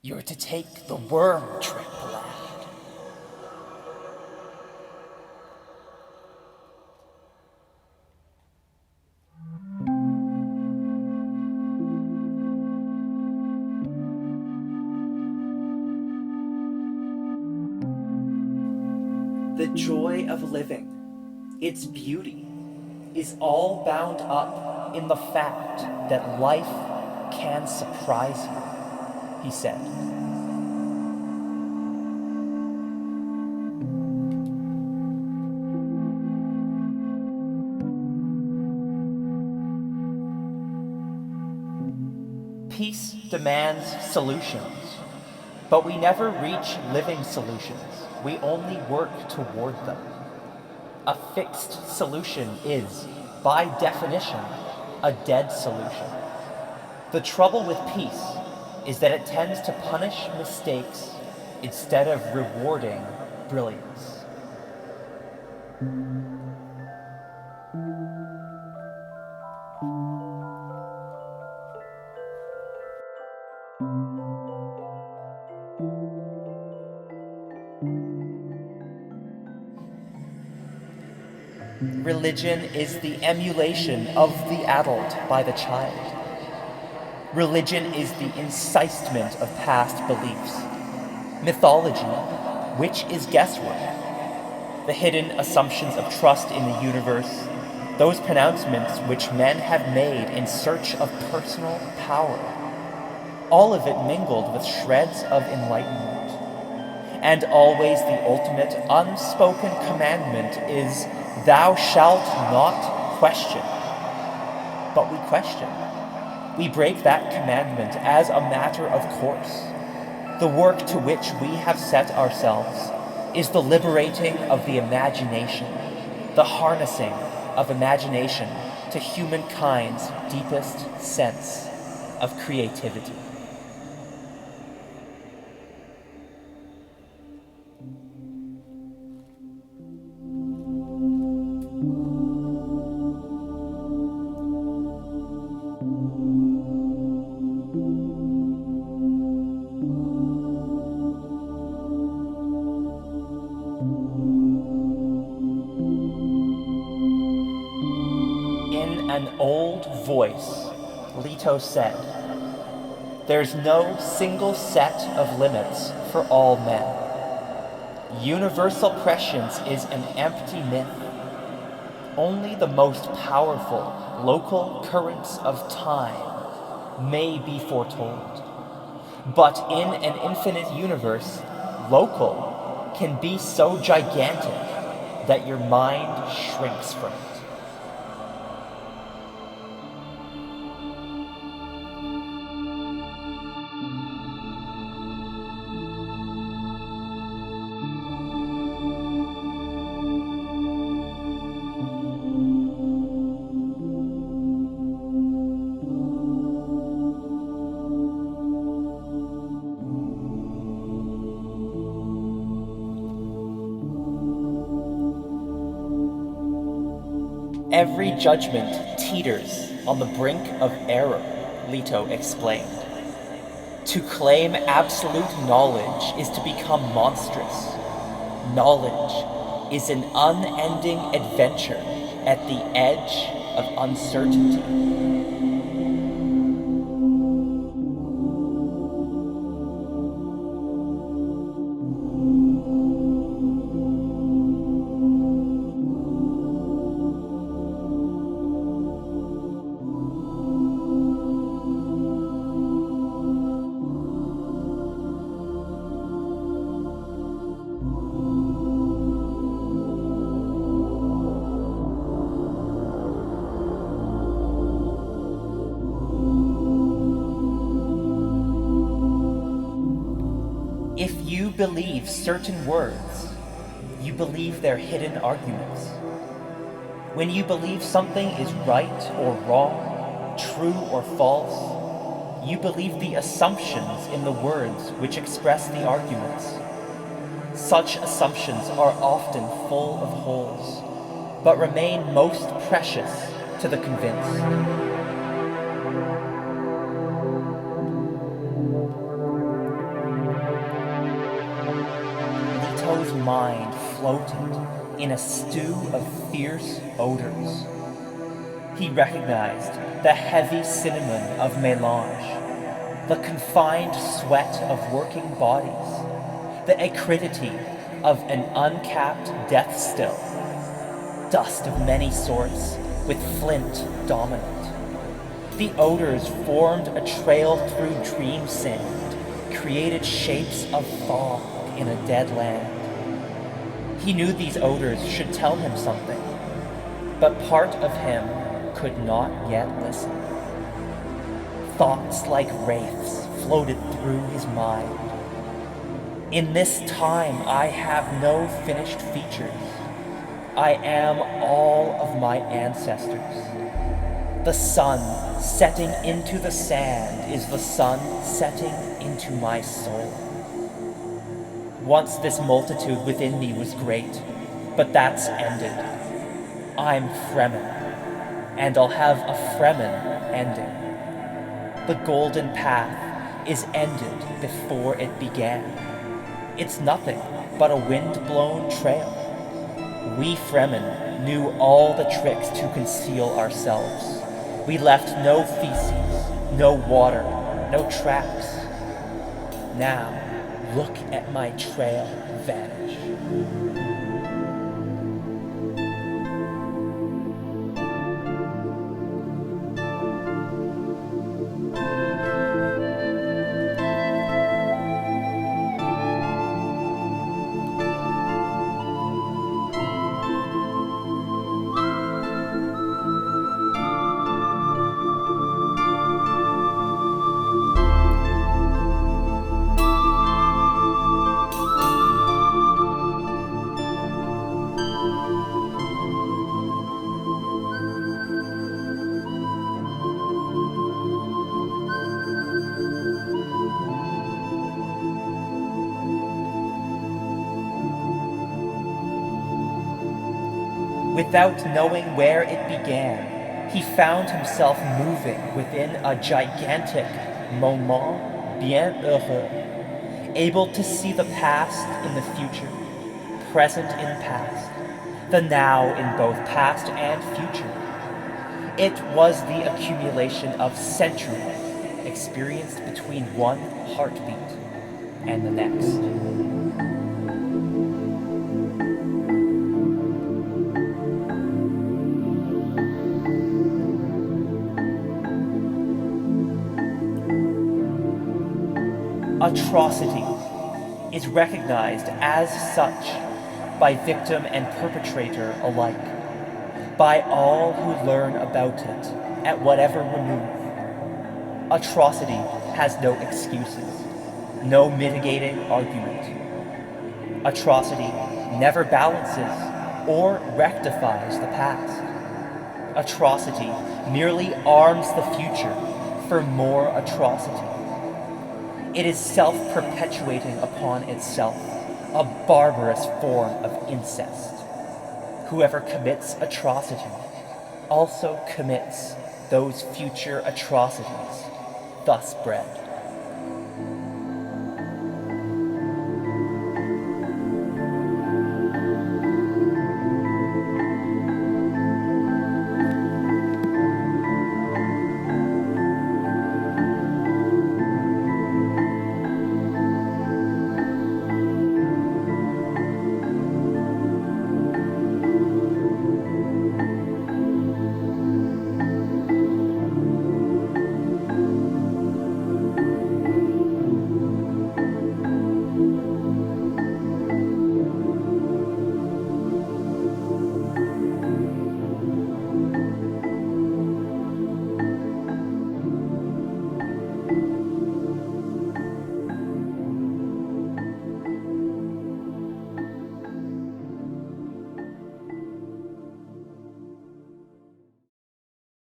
You're to take the worm trip, lad. The joy of living, its beauty, is all bound up in the fact that life can surprise you, he said. Peace demands solutions, but we never reach living solutions. We only work toward them. A fixed solution is, by definition, a dead solution. The trouble with peace is that it tends to punish mistakes instead of rewarding brilliance. Religion is the emulation of the adult by the child. Religion is the incitement of past beliefs. Mythology, which is guesswork. The hidden assumptions of trust in the universe, those pronouncements which men have made in search of personal power. All of it mingled with shreds of enlightenment. And always the ultimate unspoken commandment is, "Thou shalt not question." But we question. We break that commandment as a matter of course. The work to which we have set ourselves is the liberating of the imagination, the harnessing of imagination to humankind's deepest sense of creativity. In an old voice, Leto said, "There's no single set of limits for all men. Universal prescience is an empty myth. Only the most powerful local currents of time may be foretold. But in an infinite universe, local can be so gigantic that your mind shrinks from it." Every judgment teeters on the brink of error, Leto explained. To claim absolute knowledge is to become monstrous. Knowledge is an unending adventure at the edge of uncertainty. If you believe certain words, you believe their hidden arguments. When you believe something is right or wrong, true or false, you believe the assumptions in the words which express the arguments. Such assumptions are often full of holes, but remain most precious to the convinced. mind floated in a stew of fierce odors. He recognized the heavy cinnamon of melange, the confined sweat of working bodies, the acridity of an uncapped death still, dust of many sorts with flint dominant. The odors formed a trail through dream sand, created shapes of fog in a dead land. He knew these odors should tell him something, but part of him could not yet listen. Thoughts like wraiths floated through his mind. In this time I have no finished features. I am all of my ancestors. The sun setting into the sand is the sun setting into my soul. Once this multitude within me was great, but that's ended. I'm Fremen, and I'll have a Fremen ending. The golden path is ended before it began. It's nothing but a wind-blown trail. We Fremen knew all the tricks to conceal ourselves. We left no feces, no water, no tracks. Now, look at my trail vanish. Without knowing where it began, he found himself moving within a gigantic moment bien heureux, able to see the past in the future, present in past, the now in both past and future. It was the accumulation of centuries experienced between one heartbeat and the next. Atrocity is recognized as such by victim and perpetrator alike, by all who learn about it at whatever remove. Atrocity has no excuses, no mitigating argument. Atrocity never balances or rectifies the past. Atrocity merely arms the future for more atrocity. It is self-perpetuating upon itself, a barbarous form of incest. Whoever commits atrocity also commits those future atrocities thus bred.